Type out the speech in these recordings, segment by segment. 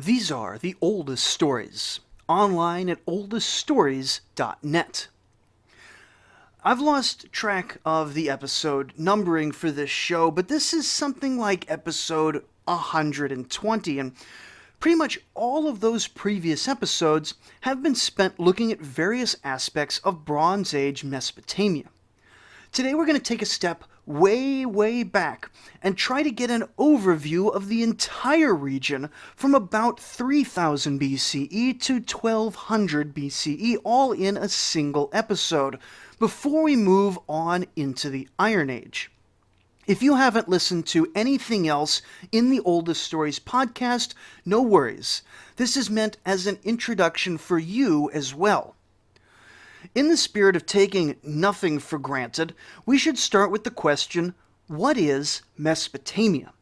These are the oldest stories, online at oldeststories.net. I've lost track of the episode numbering for this show, but this is something like episode 120, and pretty much all of those previous episodes have been spent looking at various aspects of Bronze Age Mesopotamia. Today we're going to take a step way back and try to get an overview of the entire region from about 3000 BCE to 1200 BCE, all in a single episode, before we move on into the Iron Age. If you haven't listened to anything else in the Oldest Stories podcast, no worries. This is meant as an introduction for you as well. In the spirit of taking nothing for granted, we should start with the question, what is Mesopotamia?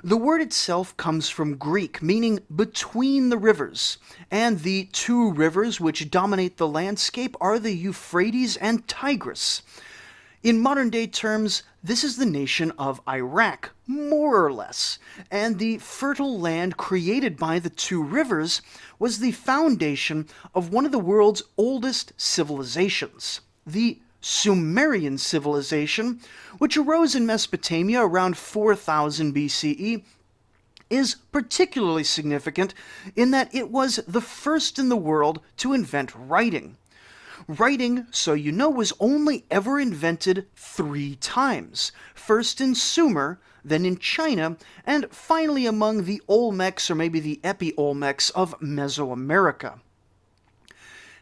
The word itself comes from Greek, meaning between the rivers, and the two rivers which dominate the landscape are the Euphrates and Tigris. In modern-day terms, this is the nation of Iraq, more or less, and the fertile land created by the two rivers was the foundation of one of the world's oldest civilizations, the Sumerian civilization, which arose in Mesopotamia around 4000 BCE, is particularly significant in that it was the first in the world to invent writing. Writing, so you know, was only ever invented 3 times. First in Sumer, then in China, and finally among the Olmecs, or maybe the Epi-Olmecs of Mesoamerica.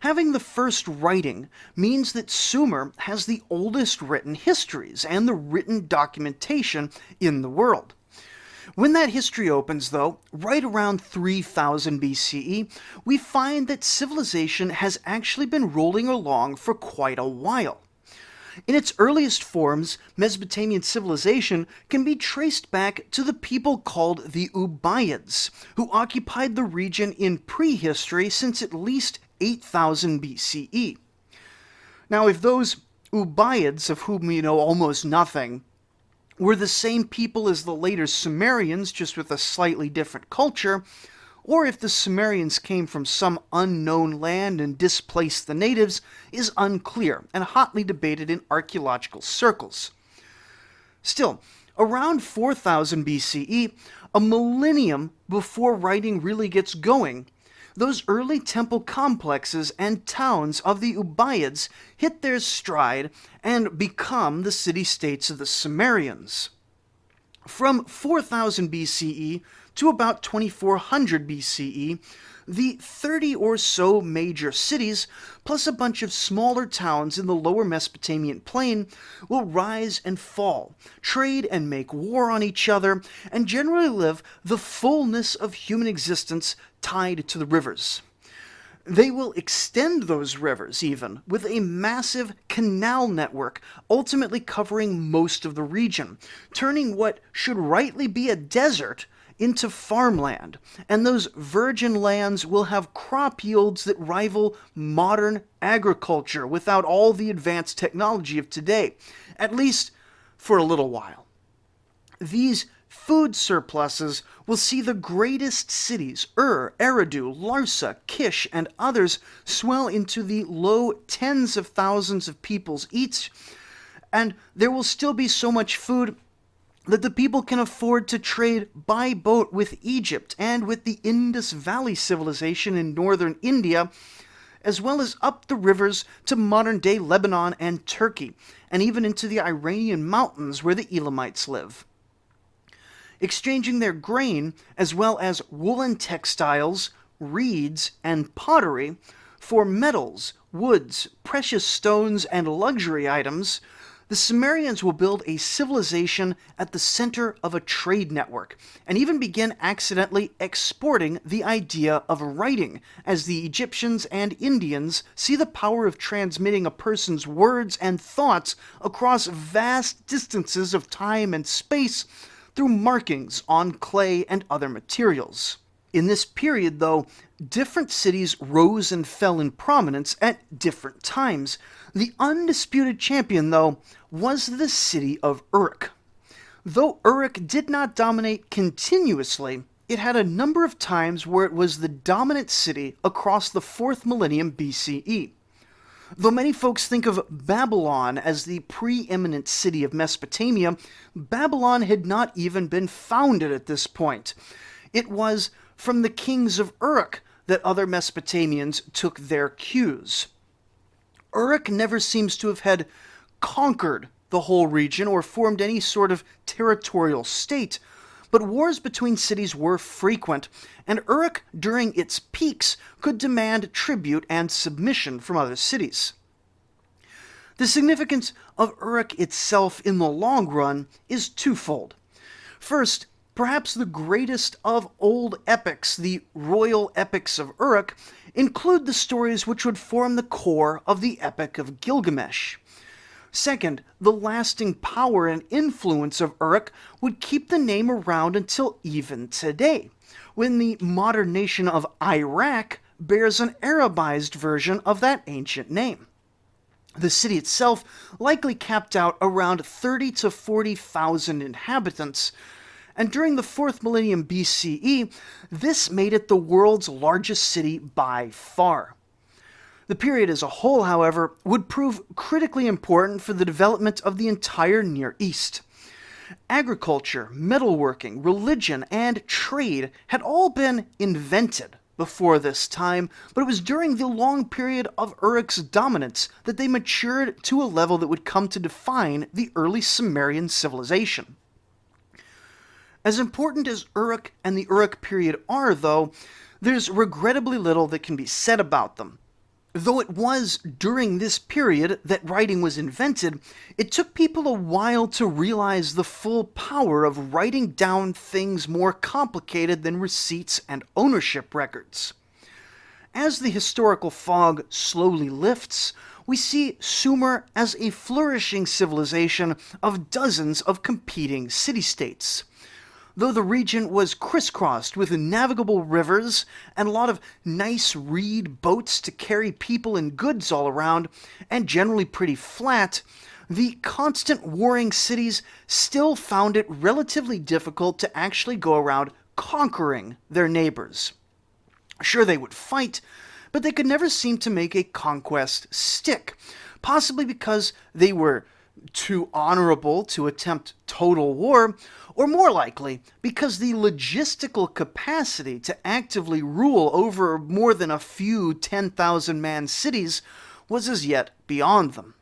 Having the first writing means that Sumer has the oldest written histories and the written documentation in the world. When that history opens, though, right around 3000 BCE, we find that civilization has actually been rolling along for quite a while. In its earliest forms, Mesopotamian civilization can be traced back to the people called the Ubaids, who occupied the region in prehistory since at least 8000 BCE. Now, if those Ubaids, of whom we know almost nothing, were the same people as the later Sumerians, just with a slightly different culture, or if the Sumerians came from some unknown land and displaced the natives, is unclear and hotly debated in archaeological circles. Still, around 4000 BCE, a millennium before writing really gets going, those early temple complexes and towns of the Ubaids hit their stride and become the city-states of the Sumerians. From 4000 BCE to about 2400 BCE, the 30 or so major cities, plus a bunch of smaller towns in the lower Mesopotamian plain, will rise and fall, trade and make war on each other, and generally live the fullness of human existence tied to the rivers. They will extend those rivers, even, with a massive canal network, ultimately covering most of the region, turning what should rightly be a desert into farmland, and those virgin lands will have crop yields that rival modern agriculture without all the advanced technology of today, at least for a little while. These food surpluses will see the greatest cities, Eridu, Larsa, Kish, and others swell into the low tens of thousands of peoples each, and there will still be so much food that the people can afford to trade by boat with Egypt and with the Indus Valley civilization in northern India, as well as up the rivers to modern-day Lebanon and Turkey, and even into the Iranian mountains where the Elamites live. Exchanging their grain, as well as woolen textiles, reeds, and pottery, for metals, woods, precious stones, and luxury items, the Sumerians will build a civilization at the center of a trade network, and even begin accidentally exporting the idea of writing, as the Egyptians and Indians see the power of transmitting a person's words and thoughts across vast distances of time and space through markings on clay and other materials. In this period, though, different cities rose and fell in prominence at different times. The undisputed champion, though, was the city of Uruk. Though Uruk did not dominate continuously, it had a number of times where it was the dominant city across the 4th millennium BCE. Though many folks think of Babylon as the preeminent city of Mesopotamia, Babylon had not even been founded at this point. It was from the kings of Uruk that other Mesopotamians took their cues. Uruk never seems to have had conquered the whole region or formed any sort of territorial state, but wars between cities were frequent, and Uruk, during its peaks, could demand tribute and submission from other cities. The significance of Uruk itself in the long run is twofold. First, perhaps the greatest of old epics, the royal epics of Uruk, include the stories which would form the core of the Epic of Gilgamesh. Second, the lasting power and influence of Uruk would keep the name around until even today, when the modern nation of Iraq bears an Arabized version of that ancient name. The city itself likely capped out around 30 to 40,000 inhabitants, and during the 4th millennium BCE, this made it the world's largest city by far. The period as a whole, however, would prove critically important for the development of the entire Near East. Agriculture, metalworking, religion, and trade had all been invented before this time, but it was during the long period of Uruk's dominance that they matured to a level that would come to define the early Sumerian civilization. As important as Uruk and the Uruk period are, though, there's regrettably little that can be said about them. Though it was during this period that writing was invented, it took people a while to realize the full power of writing down things more complicated than receipts and ownership records. As the historical fog slowly lifts, we see Sumer as a flourishing civilization of dozens of competing city-states. Though the region was crisscrossed with navigable rivers and a lot of nice reed boats to carry people and goods all around, and generally pretty flat, the constant warring cities still found it relatively difficult to actually go around conquering their neighbors. Sure, they would fight, but they could never seem to make a conquest stick, possibly because they were too honorable to attempt total war, or more likely, because the logistical capacity to actively rule over more than a few 10,000-man cities was as yet beyond them.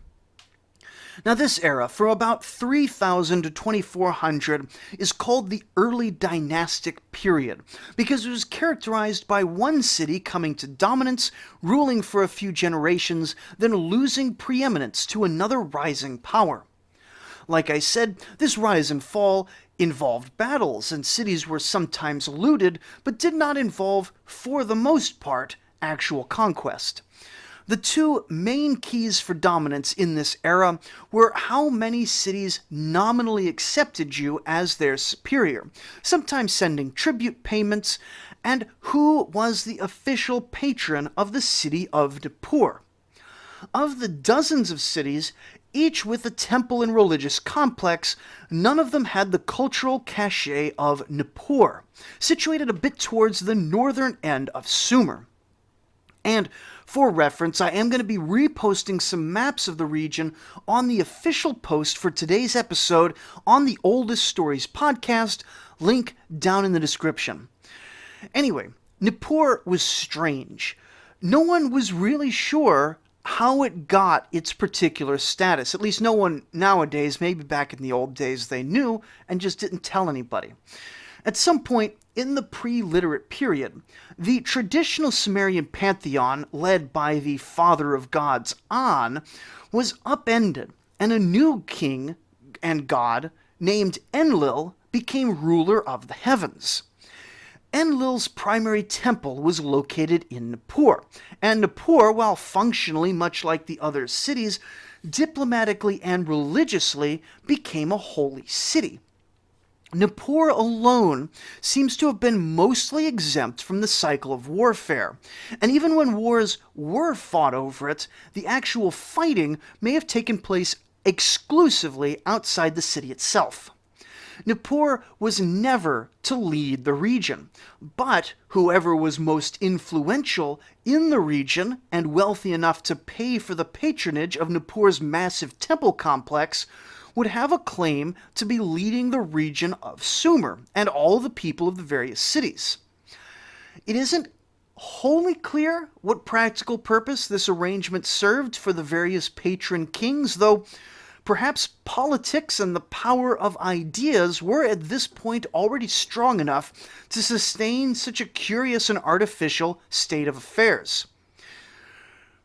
Now this era, from about 3000 to 2400, is called the early dynastic period, because it was characterized by one city coming to dominance, ruling for a few generations, then losing preeminence to another rising power. Like I said, this rise and fall involved battles, and cities were sometimes looted, but did not involve, for the most part, actual conquest. The two main keys for dominance in this era were how many cities nominally accepted you as their superior, sometimes sending tribute payments, and who was the official patron of the city of Nippur. Of the dozens of cities, each with a temple and religious complex, none of them had the cultural cachet of Nippur, situated a bit towards the northern end of Sumer. And for reference, I am going to be reposting some maps of the region on the official post for today's episode on the Oldest Stories podcast, link down in the description. Anyway, Nippur was strange. No one was really sure how it got its particular status. At least no one nowadays, maybe back in the old days they knew and just didn't tell anybody. At some point in the pre-literate period, the traditional Sumerian pantheon, led by the father of gods An, was upended, and a new king and god named Enlil became ruler of the heavens. Enlil's primary temple was located in Nippur, and Nippur, while functionally much like the other cities, diplomatically and religiously became a holy city. Nippur alone seems to have been mostly exempt from the cycle of warfare, and even when wars were fought over it, the actual fighting may have taken place exclusively outside the city itself. Nippur was never to lead the region, but whoever was most influential in the region and wealthy enough to pay for the patronage of Nippur's massive temple complex would have a claim to be leading the region of Sumer and all the people of the various cities. It isn't wholly clear what practical purpose this arrangement served for the various patron kings, though perhaps politics and the power of ideas were at this point already strong enough to sustain such a curious and artificial state of affairs.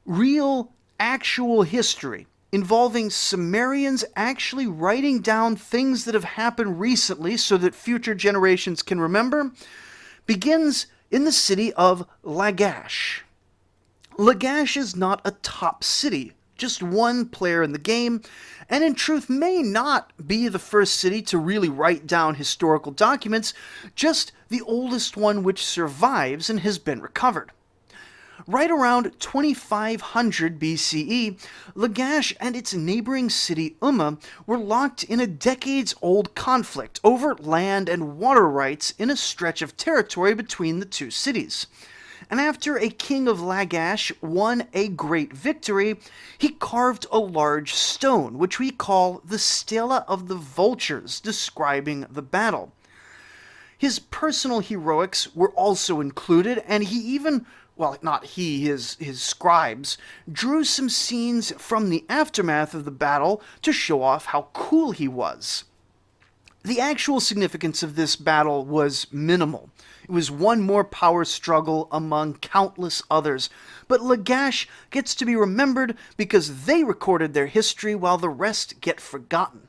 Real, actual history involving Sumerians actually writing down things that have happened recently so that future generations can remember begins in the city of Lagash. Lagash is not a top city, just one player in the game, and in truth may not be the first city to really write down historical documents, just the oldest one which survives and has been recovered. Right around 2500 BCE, Lagash and its neighboring city Umma were locked in a decades-old conflict over land and water rights in a stretch of territory between the two cities. And after a king of Lagash won a great victory, he carved a large stone, which we call the Stela of the Vultures, describing the battle. His personal heroics were also included, and he even, well, not he, his scribes, drew some scenes from the aftermath of the battle to show off how cool he was. The actual significance of this battle was minimal. It was one more power struggle among countless others, but Lagash gets to be remembered because they recorded their history while the rest get forgotten.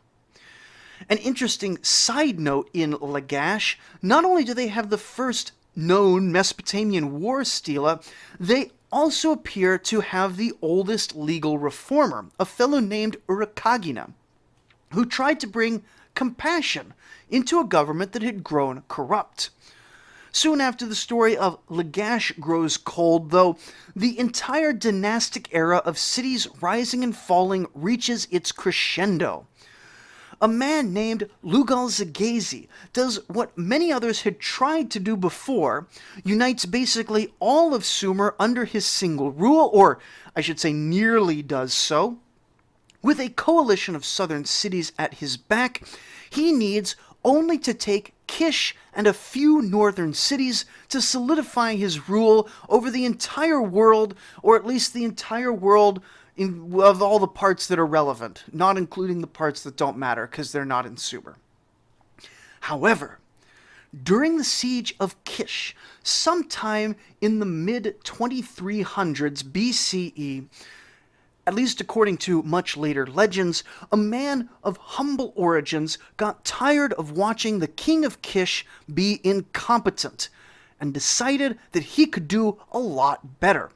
An interesting side note in Lagash, not only do they have the first known Mesopotamian war stela, they also appear to have the oldest legal reformer, a fellow named Urukagina, who tried to bring compassion into a government that had grown corrupt. Soon after the story of Lagash grows cold, though, the entire dynastic era of cities rising and falling reaches its crescendo. A man named Lugal-Zaghazi does what many others had tried to do before, unites basically all of Sumer under his single rule, or I should say nearly does so. With a coalition of southern cities at his back, he needs only to take Kish and a few northern cities to solidify his rule over the entire world, or at least the entire world of all the parts that are relevant, not including the parts that don't matter because they're not in Sumer. However, during the siege of Kish, sometime in the mid-2300s BCE, at least according to much later legends, a man of humble origins got tired of watching the king of Kish be incompetent and decided that he could do a lot better.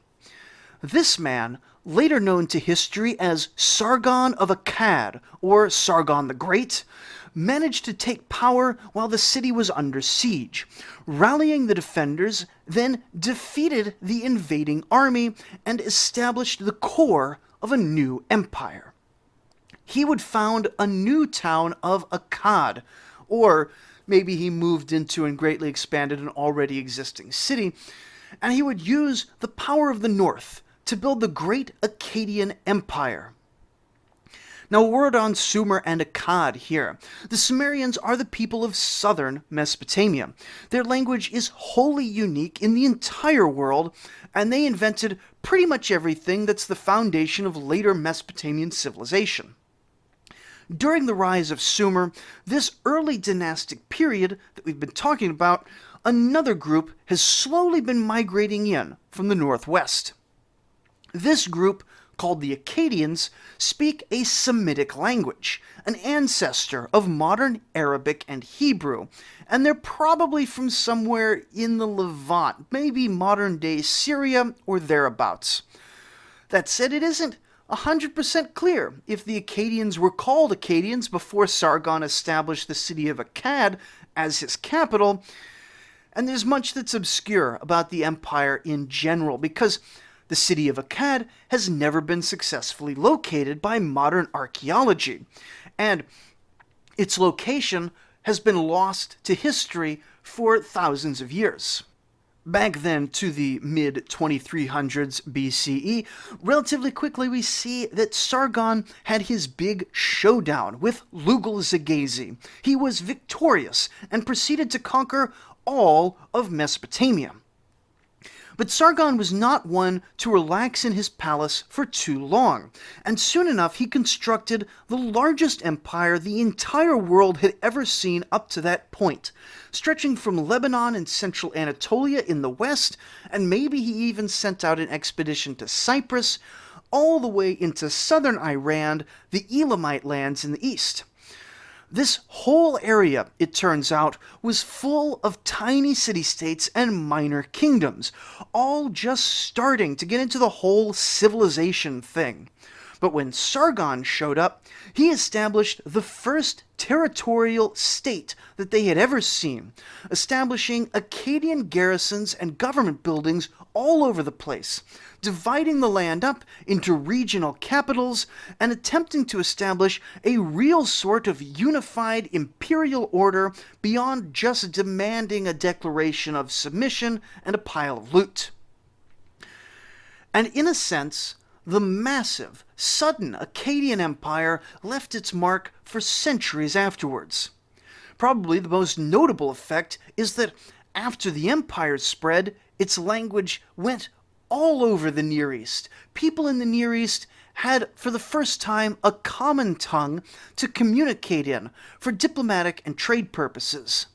This man, later known to history as Sargon of Akkad, or Sargon the Great, managed to take power while the city was under siege. Rallying the defenders, then defeated the invading army and established the core of a new empire. He would found a new town of Akkad, or maybe he moved into and greatly expanded an already existing city, and he would use the power of the north to build the great Akkadian Empire. Now, a word on Sumer and Akkad here. The Sumerians are the people of southern Mesopotamia. Their language is wholly unique in the entire world, and they invented pretty much everything that's the foundation of later Mesopotamian civilization. During the rise of Sumer, this early dynastic period that we've been talking about, another group has slowly been migrating in from the northwest. This group, called the Akkadians, speak a Semitic language, an ancestor of modern Arabic and Hebrew, and they're probably from somewhere in the Levant, maybe modern-day Syria or thereabouts. That said, it isn't 100% clear if the Akkadians were called Akkadians before Sargon established the city of Akkad as his capital, and there's much that's obscure about the empire in general, because the city of Akkad has never been successfully located by modern archaeology, and its location has been lost to history for thousands of years. Back then, to the mid-2300s BCE, relatively quickly we see that Sargon had his big showdown with Lugal-Zaghazi. He was victorious and proceeded to conquer all of Mesopotamia. But Sargon was not one to relax in his palace for too long, and soon enough he constructed the largest empire the entire world had ever seen up to that point, stretching from Lebanon and central Anatolia in the west, and maybe he even sent out an expedition to Cyprus, all the way into southern Iran, the Elamite lands in the east. This whole area, it turns out, was full of tiny city-states and minor kingdoms, all just starting to get into the whole civilization thing. But when Sargon showed up, he established the first territorial state that they had ever seen, establishing Akkadian garrisons and government buildings all over the place, dividing the land up into regional capitals and attempting to establish a real sort of unified imperial order beyond just demanding a declaration of submission and a pile of loot. And in a sense, the massive, sudden Akkadian Empire left its mark for centuries afterwards. Probably the most notable effect is that after the empire spread, its language went all over the Near East. People in the Near East had, for the first time, a common tongue to communicate in for diplomatic and trade purposes.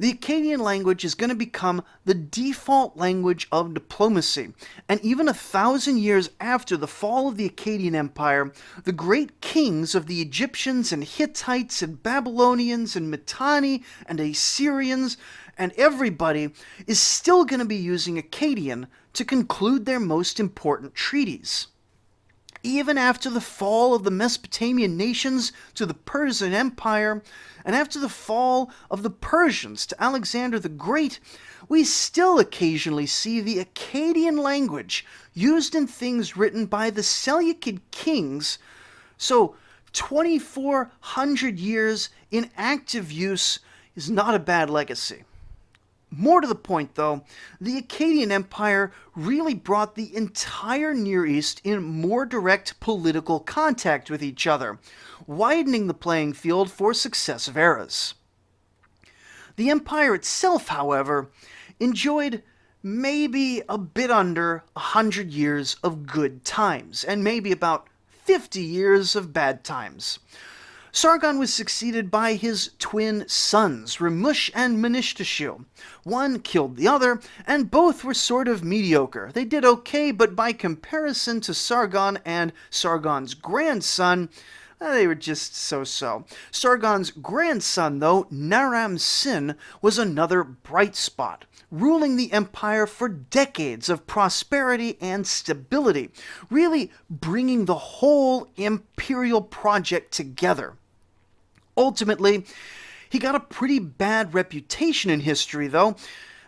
The Akkadian language is going to become the default language of diplomacy, and even 1,000 years after the fall of the Akkadian Empire, the great kings of the Egyptians and Hittites and Babylonians and Mitanni and Assyrians and everybody is still going to be using Akkadian to conclude their most important treaties. Even after the fall of the Mesopotamian nations to the Persian Empire, and after the fall of the Persians to Alexander the Great, we still occasionally see the Akkadian language used in things written by the Seleucid kings. So 2,400 years in active use is not a bad legacy. More to the point, though, the Akkadian Empire really brought the entire Near East in more direct political contact with each other, widening the playing field for successive eras. The empire itself, however, enjoyed maybe a bit under 100 years of good times, and maybe about 50 years of bad times. Sargon was succeeded by his twin sons, Ramush and Menishtashu. One killed the other, and both were sort of mediocre. They did okay, but by comparison to Sargon and Sargon's grandson, they were just so-so. Sargon's grandson, though, Naram-Sin, was another bright spot, ruling the empire for decades of prosperity and stability, really bringing the whole imperial project together. Ultimately, he got a pretty bad reputation in history, though,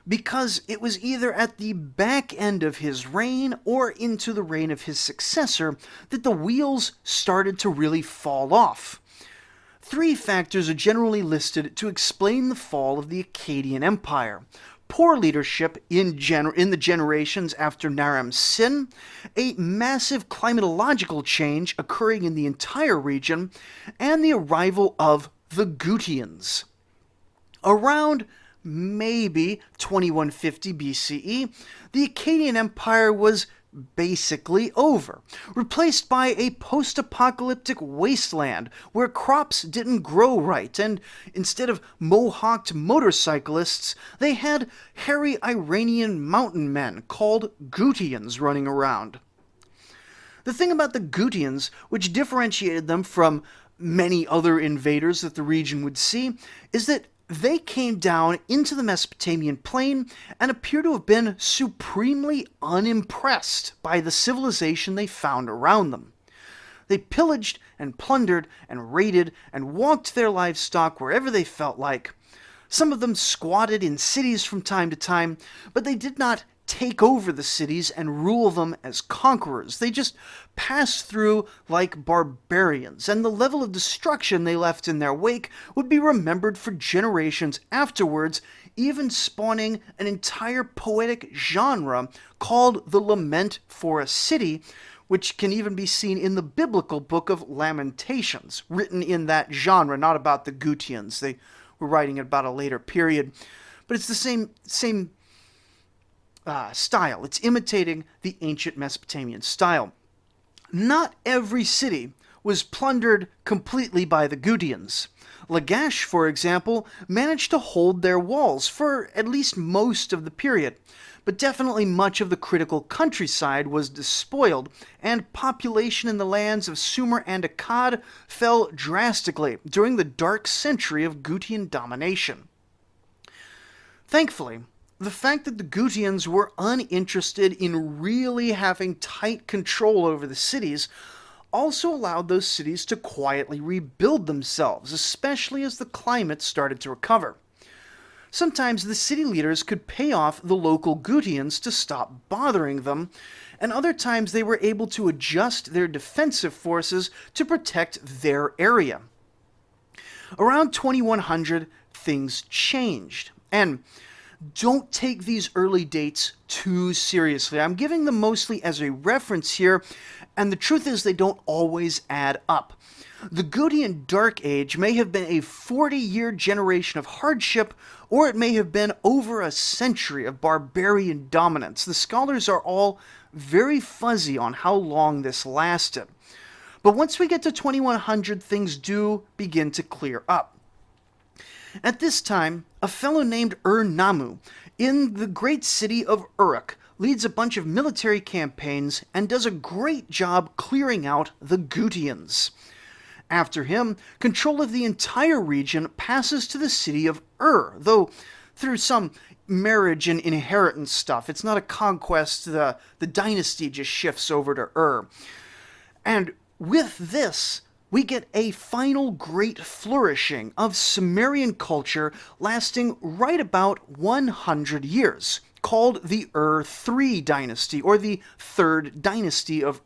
because it was either at the back end of his reign or into the reign of his successor that the wheels started to really fall off. 3 factors are generally listed to explain the fall of the Akkadian Empire. Poor leadership in the generations after Naram-Sin, a massive climatological change occurring in the entire region, and the arrival of the Gutians. Around maybe 2150 BCE, the Akkadian Empire was basically over, replaced by a post-apocalyptic wasteland where crops didn't grow right, and instead of mohawked motorcyclists, they had hairy Iranian mountain men called Gutians running around. The thing about the Gutians, which differentiated them from many other invaders that the region would see, is that they came down into the Mesopotamian plain and appear to have been supremely unimpressed by the civilization they found around them. They pillaged and plundered and raided and walked their livestock wherever they felt like. Some of them squatted in cities from time to time, but they did not take over the cities and rule them as conquerors. They just passed through like barbarians, and the level of destruction they left in their wake would be remembered for generations afterwards, even spawning an entire poetic genre called the Lament for a City, which can even be seen in the biblical book of Lamentations, written in that genre, not about the Gutians. They were writing about a later period. But it's the same style. It's imitating the ancient Mesopotamian style. Not every city was plundered completely by the Gutians. Lagash, for example, managed to hold their walls for at least most of the period, but definitely much of the critical countryside was despoiled, and population in the lands of Sumer and Akkad fell drastically during the dark century of Gutian domination. Thankfully, the fact that the Gutians were uninterested in really having tight control over the cities also allowed those cities to quietly rebuild themselves, especially as the climate started to recover. Sometimes the city leaders could pay off the local Gutians to stop bothering them, and other times they were able to adjust their defensive forces to protect their area. Around 2100, things changed, and don't take these early dates too seriously. I'm giving them mostly as a reference here, and the truth is they don't always add up. The Gutian Dark Age may have been a 40-year generation of hardship, or it may have been over a century of barbarian dominance. The scholars are all very fuzzy on how long this lasted. But once we get to 2100, things do begin to clear up. At this time, a fellow named Namu in the great city of Uruk leads a bunch of military campaigns and does a great job clearing out the Gutians. After him, control of the entire region passes to the city of though through some marriage and inheritance stuff. It's not a conquest, the dynasty just shifts over to And with this, we get a final great flourishing of Sumerian culture lasting right about 100 years, called the III dynasty, or the Third Dynasty of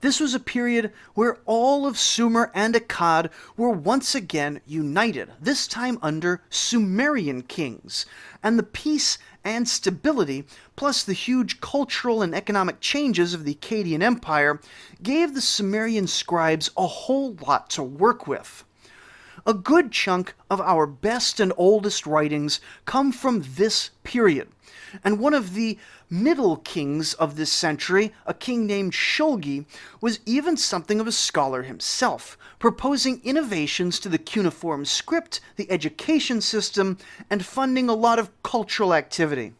This was a period where all of Sumer and Akkad were once again united, this time under Sumerian kings, and the peace and stability, plus the huge cultural and economic changes of the Akkadian Empire, gave the Sumerian scribes a whole lot to work with. A good chunk of our best and oldest writings come from this period, and one of the middle kings of this century, a king named Shulgi, was even something of a scholar himself, proposing innovations to the cuneiform script, the education system, and funding a lot of cultural activity.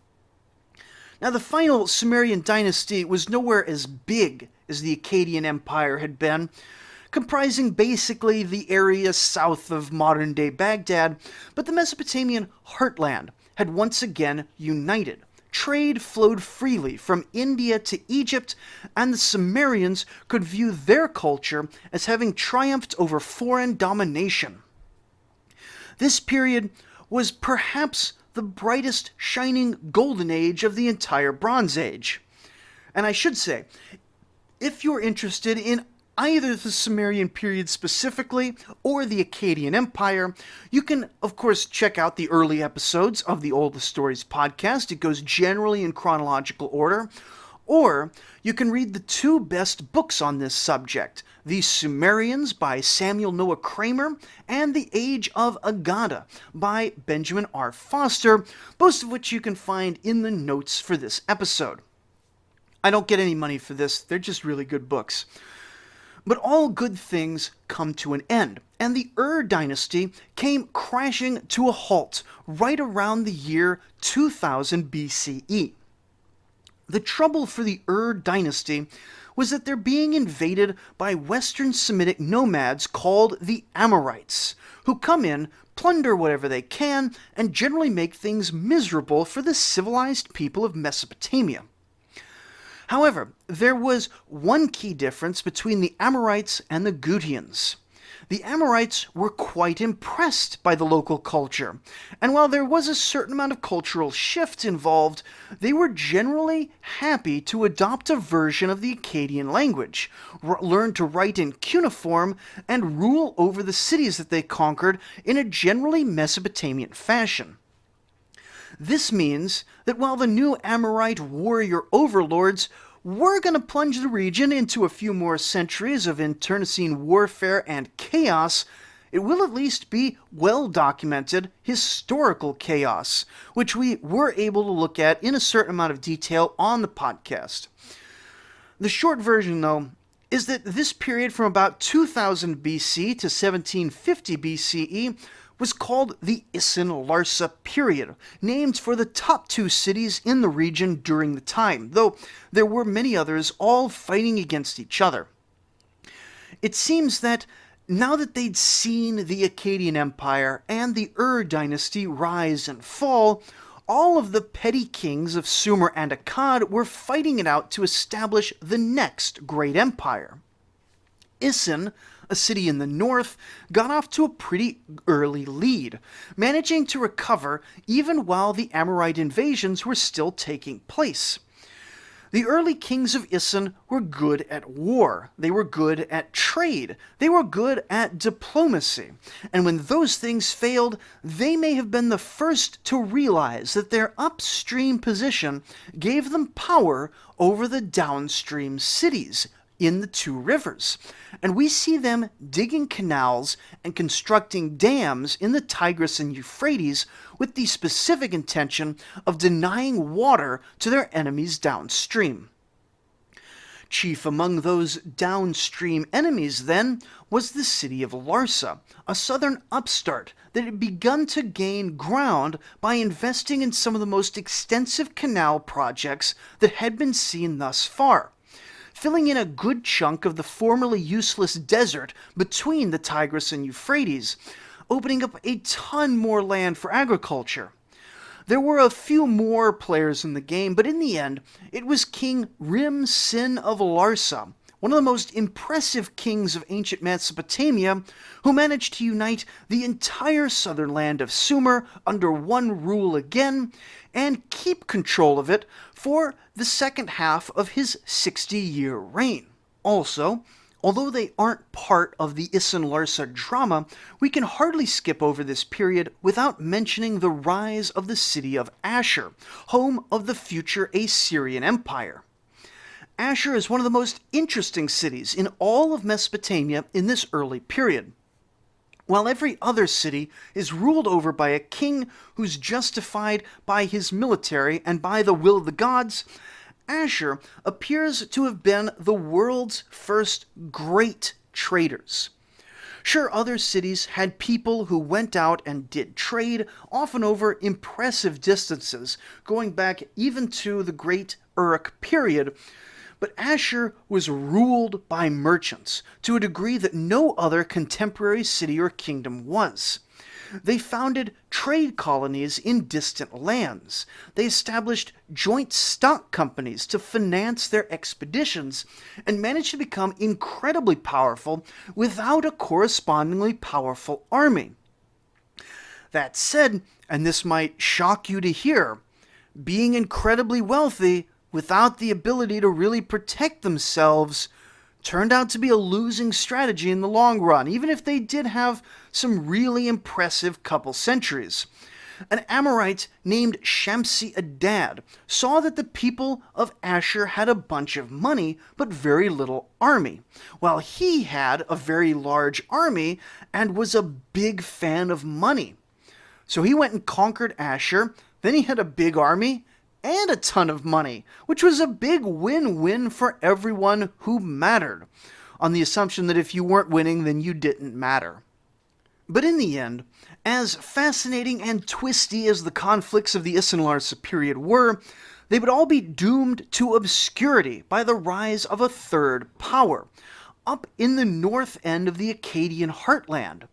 Now, the final Sumerian dynasty was nowhere as big as the Akkadian Empire had been, comprising basically the area south of modern-day Baghdad, but the Mesopotamian heartland had once again united. Trade flowed freely from India to Egypt, and the Sumerians could view their culture as having triumphed over foreign domination. This period was perhaps the brightest shining golden age of the entire Bronze Age. And I should say, if you're interested in either the Sumerian period specifically or the Akkadian Empire, you can, of course, check out the early episodes of the Old Stories podcast. It goes generally in chronological order. Or you can read the two best books on this subject, The Sumerians by Samuel Noah Kramer and The Age of Agada by Benjamin R. Foster, both of which you can find in the notes for this episode. I don't get any money for this, they're just really good books. But all good things come to an end, and the dynasty came crashing to a halt right around the year 2000 BCE. The trouble for the dynasty was that they're being invaded by Western Semitic nomads called the Amorites, who come in, plunder whatever they can, and generally make things miserable for the civilized people of Mesopotamia. However, there was one key difference between the Amorites and the Gutians. The Amorites were quite impressed by the local culture, and while there was a certain amount of cultural shift involved, they were generally happy to adopt a version of the Akkadian language, learn to write in cuneiform, and rule over the cities that they conquered in a generally Mesopotamian fashion. This means that while the new Amorite warrior overlords were going to plunge the region into a few more centuries of internecine warfare and chaos, it will at least be well-documented historical chaos, which we were able to look at in a certain amount of detail on the podcast. The short version, though, is that this period from about 2000 BC to 1750 BCE was called the Isin-Larsa period, named for the top two cities in the region during the time, though there were many others all fighting against each other. It seems that now that they'd seen the Akkadian Empire and the dynasty rise and fall, all of the petty kings of Sumer and Akkad were fighting it out to establish the next great empire. Isin, a city in the north, got off to a pretty early lead, managing to recover even while the Amorite invasions were still taking place. The early kings of Isin were good at war, they were good at trade, they were good at diplomacy, and when those things failed, they may have been the first to realize that their upstream position gave them power over the downstream cities in the two rivers, and we see them digging canals and constructing dams in the Tigris and Euphrates with the specific intention of denying water to their enemies downstream. Chief among those downstream enemies, then, was the city of Larsa, a southern upstart that had begun to gain ground by investing in some of the most extensive canal projects that had been seen thus far, filling in a good chunk of the formerly useless desert between the Tigris and Euphrates, opening up a ton more land for agriculture. There were a few more players in the game, but in the end, it was King Rim-Sin of Larsa, one of the most impressive kings of ancient Mesopotamia, who managed to unite the entire southern land of Sumer under one rule again, and keep control of it for the second half of his 60-year reign. Also, although they aren't part of the Isin-Larsa drama, we can hardly skip over this period without mentioning the rise of the city of Ashur, home of the future Assyrian Empire. Ashur is one of the most interesting cities in all of Mesopotamia in this early period. While every other city is ruled over by a king who's justified by his military and by the will of the gods, Ashur appears to have been the world's first great traders. Sure, other cities had people who went out and did trade, often over impressive distances, going back even to the Great Uruk period, but Ashur was ruled by merchants to a degree that no other contemporary city or kingdom was. They founded trade colonies in distant lands. They established joint stock companies to finance their expeditions and managed to become incredibly powerful without a correspondingly powerful army. That said, and this might shock you to hear, being incredibly wealthy without the ability to really protect themselves turned out to be a losing strategy in the long run, even if they did have some really impressive couple centuries. An Amorite named Shamsi-Adad saw that the people of Ashur had a bunch of money but very little army, while he had a very large army and was a big fan of money. So he went and conquered Ashur, then he had a big army and a ton of money, which was a big win-win for everyone who mattered, on the assumption that if you weren't winning, then you didn't matter. But in the end, as fascinating and twisty as the conflicts of the Isin-Larsa period were, they would all be doomed to obscurity by the rise of a third power, up in the north end of the Akkadian heartland.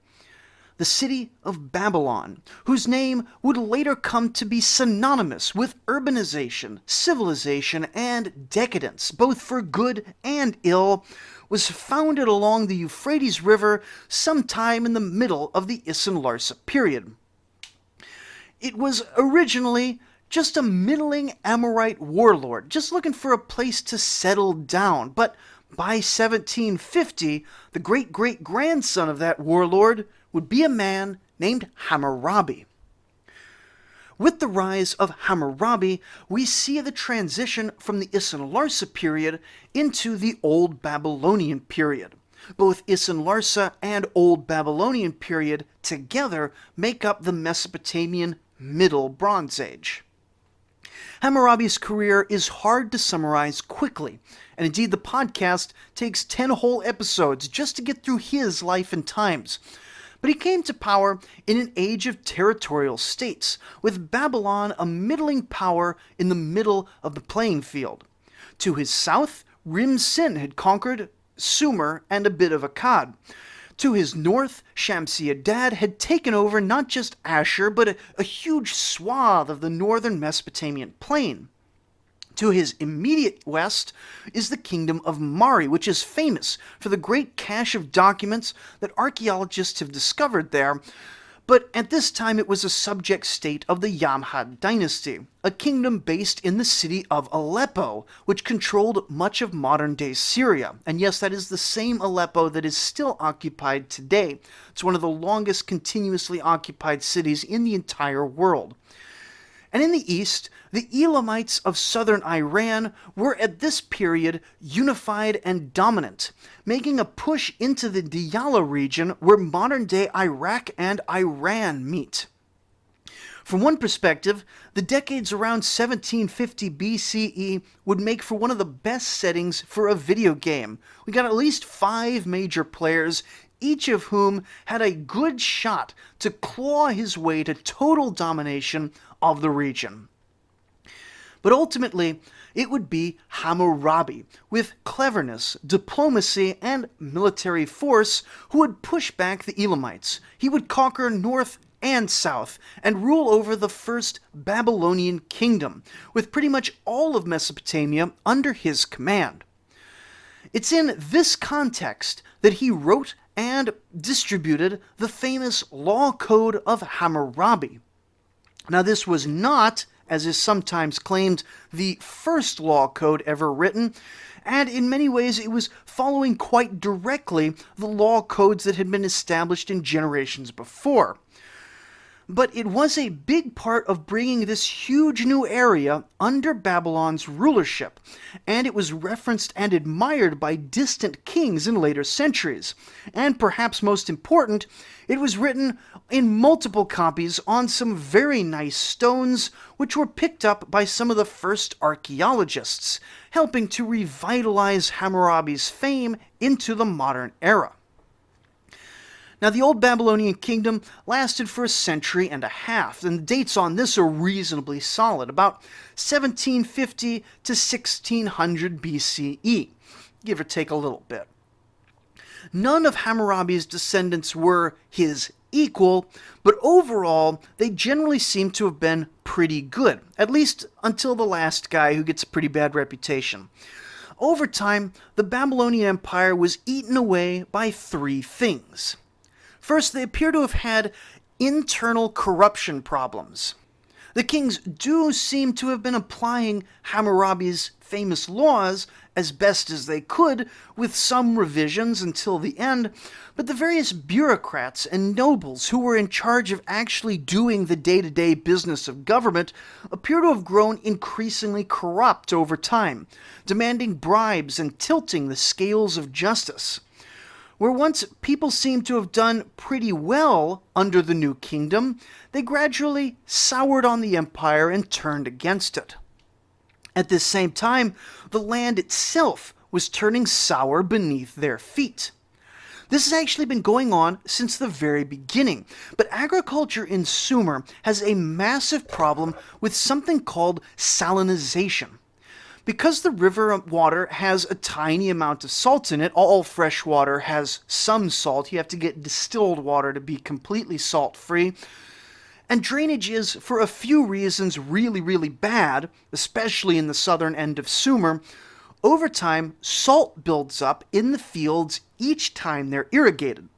the city of Babylon, whose name would later come to be synonymous with urbanization, civilization, and decadence, both for good and ill, was founded along the Euphrates River sometime in the middle of the Isin-Larsa period. It was originally just a middling Amorite warlord, just looking for a place to settle down, but by 1750, the great-great-grandson of that warlord would be a man named Hammurabi. With the rise of Hammurabi, we see the transition from the Isin-Larsa period into the Old Babylonian period. Both Isin-Larsa and Old Babylonian period together make up the Mesopotamian Middle Bronze Age. Hammurabi's career is hard to summarize quickly, and indeed the podcast takes 10 whole episodes just to get through his life and times. But he came to power in an age of territorial states, with Babylon a middling power in the middle of the playing field. To his south, Rim-Sin had conquered Sumer and a bit of Akkad. To his north, Shamsi-Adad had taken over not just Ashur, but a huge swath of the northern Mesopotamian plain. To his immediate west is the kingdom of Mari, which is famous for the great cache of documents that archaeologists have discovered there, but at this time it was a subject state of the Yamhad dynasty, a kingdom based in the city of Aleppo, which controlled much of modern-day Syria. And yes, that is the same Aleppo that is still occupied today. It's one of the longest continuously occupied cities in the entire world. And in the east, the Elamites of southern Iran were at this period unified and dominant, making a push into the Diyala region where modern-day Iraq and Iran meet. From one perspective, the decades around 1750 BCE would make for one of the best settings for a video game. We got at least 5 major players, each of whom had a good shot to claw his way to total domination of the region. But ultimately, it would be Hammurabi, with cleverness, diplomacy, and military force, who would push back the Elamites. He would conquer north and south, and rule over the first Babylonian kingdom, with pretty much all of Mesopotamia under his command. It's in this context that he wrote and distributed the famous Law Code of Hammurabi. Now, this was not, as is sometimes claimed, the first law code ever written, and in many ways it was following quite directly the law codes that had been established in generations before. But it was a big part of bringing this huge new area under Babylon's rulership, and it was referenced and admired by distant kings in later centuries. And perhaps most important, it was written in multiple copies on some very nice stones, which were picked up by some of the first archaeologists, helping to revitalize Hammurabi's fame into the modern era. Now, the Old Babylonian kingdom lasted for a century and a half, and the dates on this are reasonably solid, about 1750 to 1600 BCE, give or take a little bit. None of Hammurabi's descendants were his equal, but overall, they generally seem to have been pretty good, at least until the last guy who gets a pretty bad reputation. Over time, the Babylonian Empire was eaten away by 3 things. First, they appear to have had internal corruption problems. The kings do seem to have been applying Hammurabi's famous laws as best as they could, with some revisions until the end, but the various bureaucrats and nobles who were in charge of actually doing the day-to-day business of government appear to have grown increasingly corrupt over time, demanding bribes and tilting the scales of justice. Where once people seem to have done pretty well under the new kingdom, they gradually soured on the empire and turned against it. At this same time, the land itself was turning sour beneath their feet. This has actually been going on since the very beginning, but agriculture in Sumer has a massive problem with something called salinization. Because the river water has a tiny amount of salt in it, all fresh water has some salt. You have to get distilled water to be completely salt-free. And drainage is, for a few reasons, really, really bad, especially in the southern end of Sumer. Over time, salt builds up in the fields each time they're irrigated.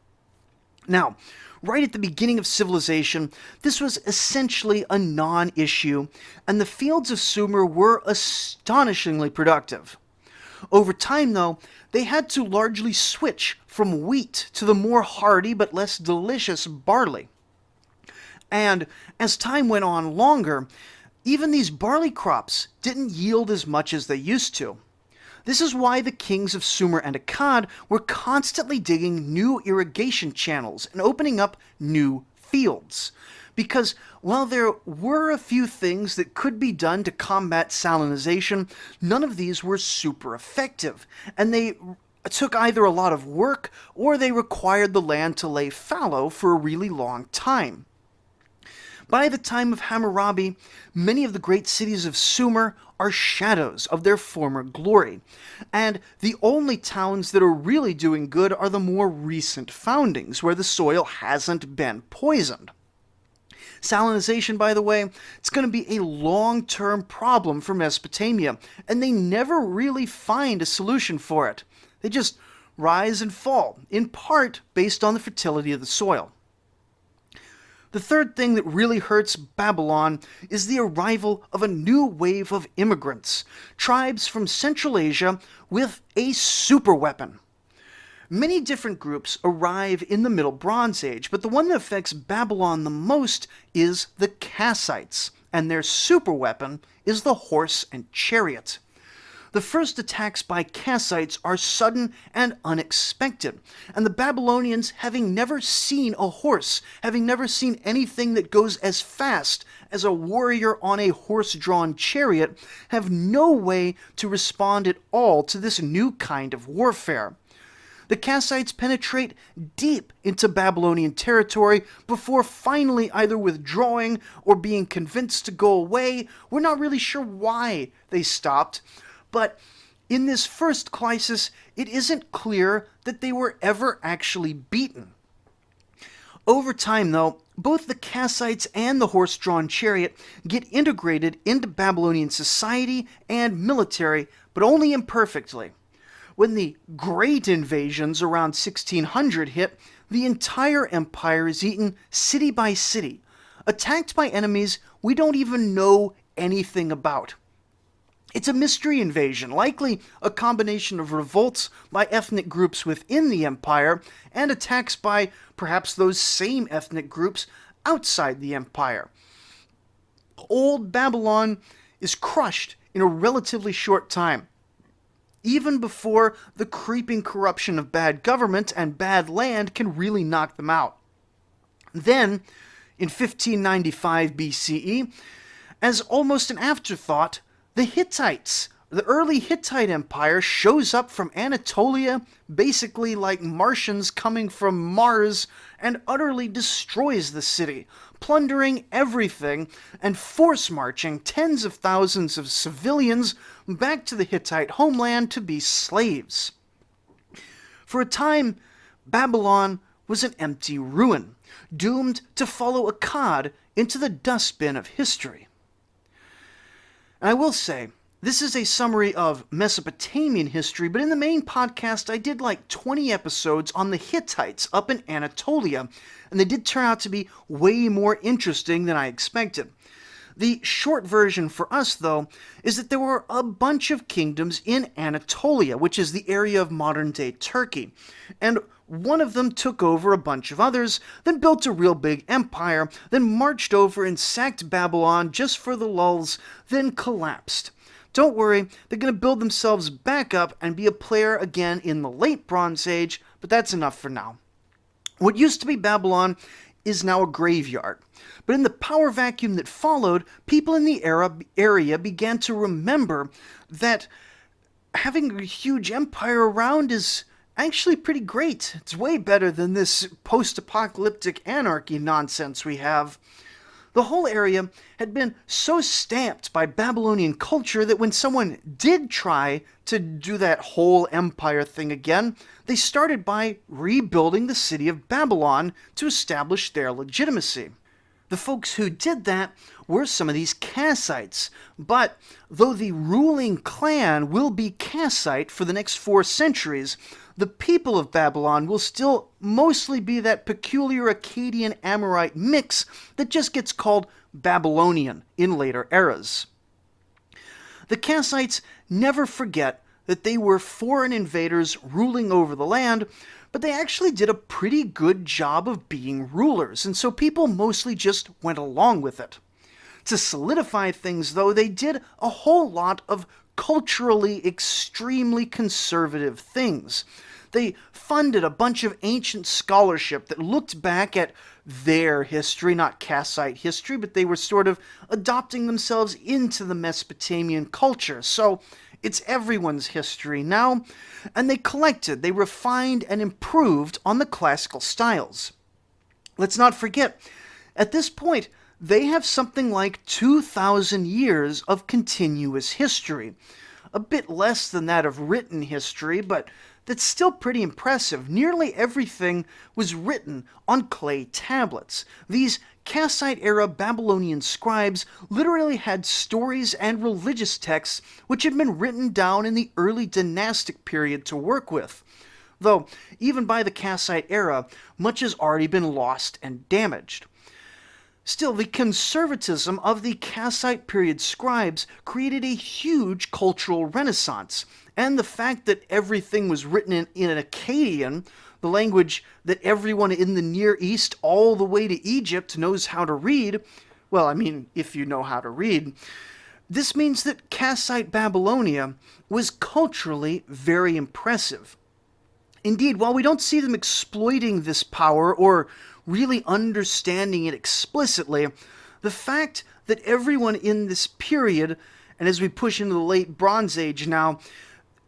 Now, right at the beginning of civilization, this was essentially a non-issue, and the fields of Sumer were astonishingly productive. Over time, though, they had to largely switch from wheat to the more hardy but less delicious barley. And as time went on longer, even these barley crops didn't yield as much as they used to. This is why the kings of Sumer and Akkad were constantly digging new irrigation channels and opening up new fields. Because while there were a few things that could be done to combat salinization, none of these were super effective, and they took either a lot of work or they required the land to lay fallow for a really long time. By the time of Hammurabi, many of the great cities of Sumer are shadows of their former glory, and the only towns that are really doing good are the more recent foundings, where the soil hasn't been poisoned. Salinization, by the way, it's going to be a long-term problem for Mesopotamia, and they never really find a solution for it. They just rise and fall, in part based on the fertility of the soil. The third thing that really hurts Babylon is the arrival of a new wave of immigrants, tribes from Central Asia with a superweapon. Many different groups arrive in the Middle Bronze Age, but the one that affects Babylon the most is the Kassites, and their superweapon is the horse and chariot. The first attacks by Kassites are sudden and unexpected, and the Babylonians, having never seen a horse, having never seen anything that goes as fast as a warrior on a horse-drawn chariot, have no way to respond at all to this new kind of warfare. The Kassites penetrate deep into Babylonian territory before finally either withdrawing or being convinced to go away. We're not really sure why they stopped. But in this first crisis, it isn't clear that they were ever actually beaten. Over time, though, both the Kassites and the horse-drawn chariot get integrated into Babylonian society and military, but only imperfectly. When the Great Invasions around 1600 hit, the entire empire is eaten city by city, attacked by enemies we don't even know anything about. It's a mystery invasion, likely a combination of revolts by ethnic groups within the empire and attacks by perhaps those same ethnic groups outside the empire. Old Babylon is crushed in a relatively short time, even before the creeping corruption of bad government and bad land can really knock them out. Then, in 1595 BCE, as almost an afterthought, the Hittites, the early Hittite Empire, shows up from Anatolia, basically like Martians coming from Mars, and utterly destroys the city, plundering everything and force-marching tens of thousands of civilians back to the Hittite homeland to be slaves. For a time, Babylon was an empty ruin, doomed to follow Akkad into the dustbin of history. And I will say, this is a summary of Mesopotamian history, but in the main podcast I did like 20 episodes on the Hittites up in Anatolia, and they did turn out to be way more interesting than I expected. The short version for us, though, is that there were a bunch of kingdoms in Anatolia, which is the area of modern-day Turkey, and one of them took over a bunch of others, then built a real big empire, then marched over and sacked Babylon just for the lulz, then collapsed. Don't worry, they're going to build themselves back up and be a player again in the late Bronze Age, but that's enough for now. What used to be Babylon is now a graveyard. But in the power vacuum that followed, people in the area began to remember that having a huge empire around is actually pretty great. It's way better than this post-apocalyptic anarchy nonsense we have. The whole area had been so stamped by Babylonian culture that when someone did try to do that whole empire thing again, they started by rebuilding the city of Babylon to establish their legitimacy. The folks who did that were some of these Kassites, but though the ruling clan will be Kassite for the next 4 centuries, the people of Babylon will still mostly be that peculiar Akkadian Amorite mix that just gets called Babylonian in later eras. The Kassites never forget that they were foreign invaders ruling over the land, but they actually did a pretty good job of being rulers, and so people mostly just went along with it. To solidify things, though, they did a whole lot of culturally extremely conservative things. They funded a bunch of ancient scholarship that looked back at their history, not Kassite history, but they were sort of adopting themselves into the Mesopotamian culture. So it's everyone's history now, and they collected, they refined, and improved on the classical styles. Let's not forget, at this point, they have something like 2,000 years of continuous history. A bit less than that of written history, but that's still pretty impressive. Nearly everything was written on clay tablets. These Kassite-era Babylonian scribes literally had stories and religious texts which had been written down in the early dynastic period to work with. Though, even by the Kassite era, much has already been lost and damaged. Still, the conservatism of the Kassite period scribes created a huge cultural renaissance, and the fact that everything was written in Akkadian, the language that everyone in the Near East all the way to Egypt knows how to read, well, I mean, if you know how to read, this means that Kassite Babylonia was culturally very impressive. Indeed, while we don't see them exploiting this power or really understanding it explicitly, the fact that everyone in this period, and as we push into the late Bronze Age now,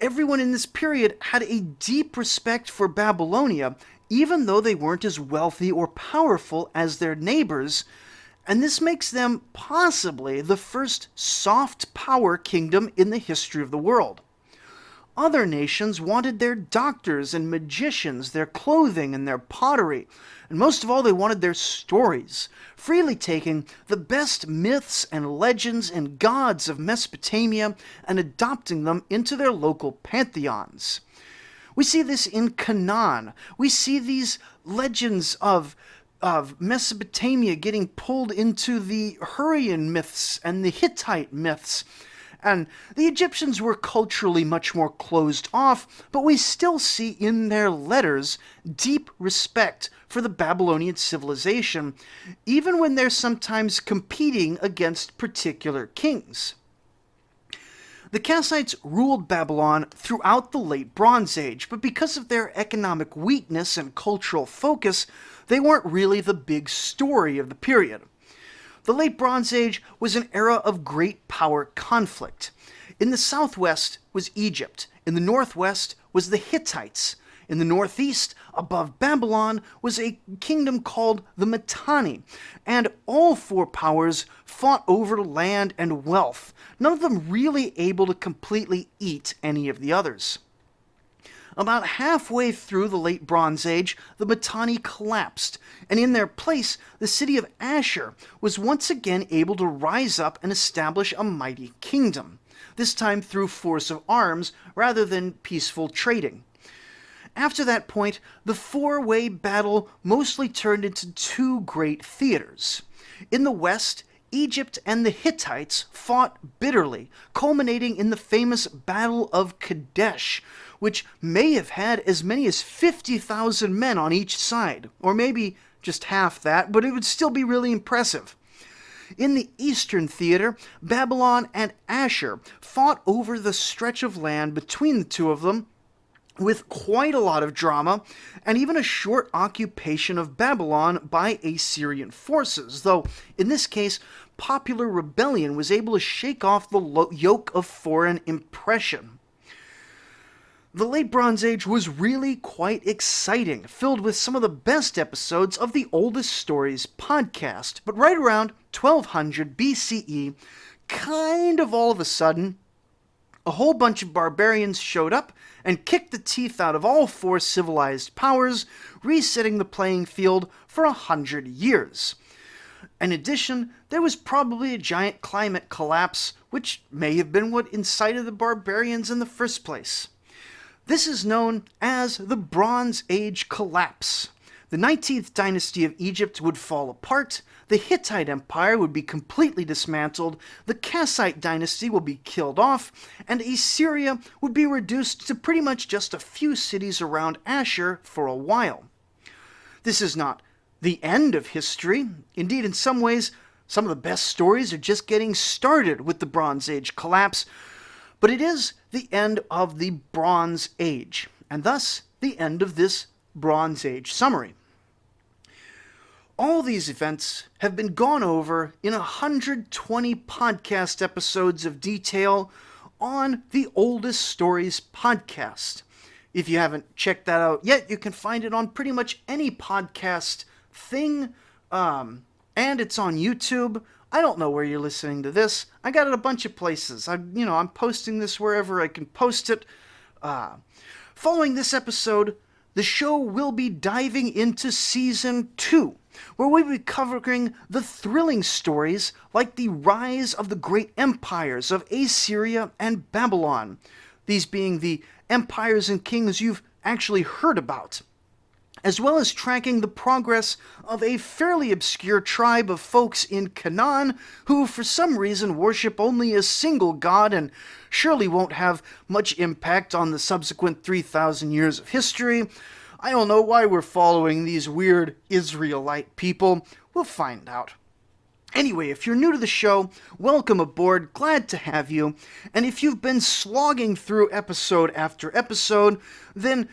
everyone in this period had a deep respect for Babylonia, even though they weren't as wealthy or powerful as their neighbors, and this makes them possibly the first soft power kingdom in the history of the world. Other nations wanted their doctors and magicians, their clothing and their pottery, and most of all they wanted their stories, freely taking the best myths and legends and gods of Mesopotamia and adopting them into their local pantheons. We see this in Canaan. We see these legends of Mesopotamia getting pulled into the Hurrian myths and the Hittite myths. And the Egyptians were culturally much more closed off, but we still see in their letters deep respect for the Babylonian civilization, even when they're sometimes competing against particular kings. The Kassites ruled Babylon throughout the late Bronze Age, but because of their economic weakness and cultural focus, they weren't really the big story of the period. The late Bronze Age was an era of great power conflict. In the southwest was Egypt. In the northwest was the Hittites. In the northeast, above Babylon, was a kingdom called the Mitanni. And all 4 powers fought over land and wealth, none of them really able to completely eat any of the others. About halfway through the late Bronze Age, the Mitanni collapsed, and in their place, the city of Ashur was once again able to rise up and establish a mighty kingdom, this time through force of arms rather than peaceful trading. After that point, the 4-way battle mostly turned into 2 great theaters. In the west, Egypt and the Hittites fought bitterly, culminating in the famous Battle of Kadesh, which may have had as many as 50,000 men on each side, or maybe just half that, but it would still be really impressive. In the eastern theater, Babylon and Ashur fought over the stretch of land between the two of them, with quite a lot of drama, and even a short occupation of Babylon by Assyrian forces, though in this case, popular rebellion was able to shake off the yoke of foreign oppression. The Late Bronze Age was really quite exciting, filled with some of the best episodes of the Oldest Stories podcast. But right around 1200 BCE, kind of all of a sudden, a whole bunch of barbarians showed up and kicked the teeth out of all four civilized powers, resetting the playing field for 100 years. In addition, there was probably a giant climate collapse, which may have been what incited the barbarians in the first place. This is known as the Bronze Age collapse. The 19th dynasty of Egypt would fall apart, the Hittite Empire would be completely dismantled, the Kassite dynasty will be killed off, and Assyria would be reduced to pretty much just a few cities around Ashur for a while. This is not the end of history. Indeed, in some ways, some of the best stories are just getting started with the Bronze Age collapse, but it is the end of the Bronze Age, and thus the end of this Bronze Age summary. All these events have been gone over in 120 podcast episodes of detail on the Oldest Stories podcast. If you haven't checked that out yet, you can find it on pretty much any podcast thing, and it's on YouTube. I don't know where you're listening to this. I got it a bunch of places. I'm posting this wherever I can post it. Following this episode, the show will be diving into Season 2, where we'll be covering the thrilling stories like the rise of the great empires of Assyria and Babylon, these being the empires and kings you've actually heard about, as well as tracking the progress of a fairly obscure tribe of folks in Canaan who for some reason worship only a single god and surely won't have much impact on the subsequent 3,000 years of history. I don't know why we're following these weird Israelite people. We'll find out. Anyway, if you're new to the show, welcome aboard, glad to have you. And if you've been slogging through episode after episode, then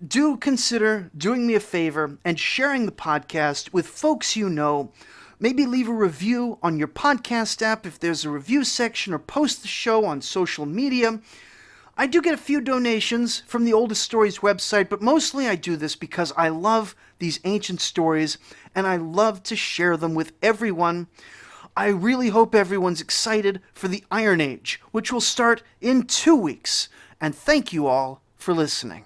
do consider doing me a favor and sharing the podcast with folks you know. Maybe leave a review on your podcast app if there's a review section, or post the show on social media. I do get a few donations from the Oldest Stories website, but mostly I do this because I love these ancient stories and I love to share them with everyone. I really hope everyone's excited for the Iron Age, which will start in 2 weeks. And thank you all for listening.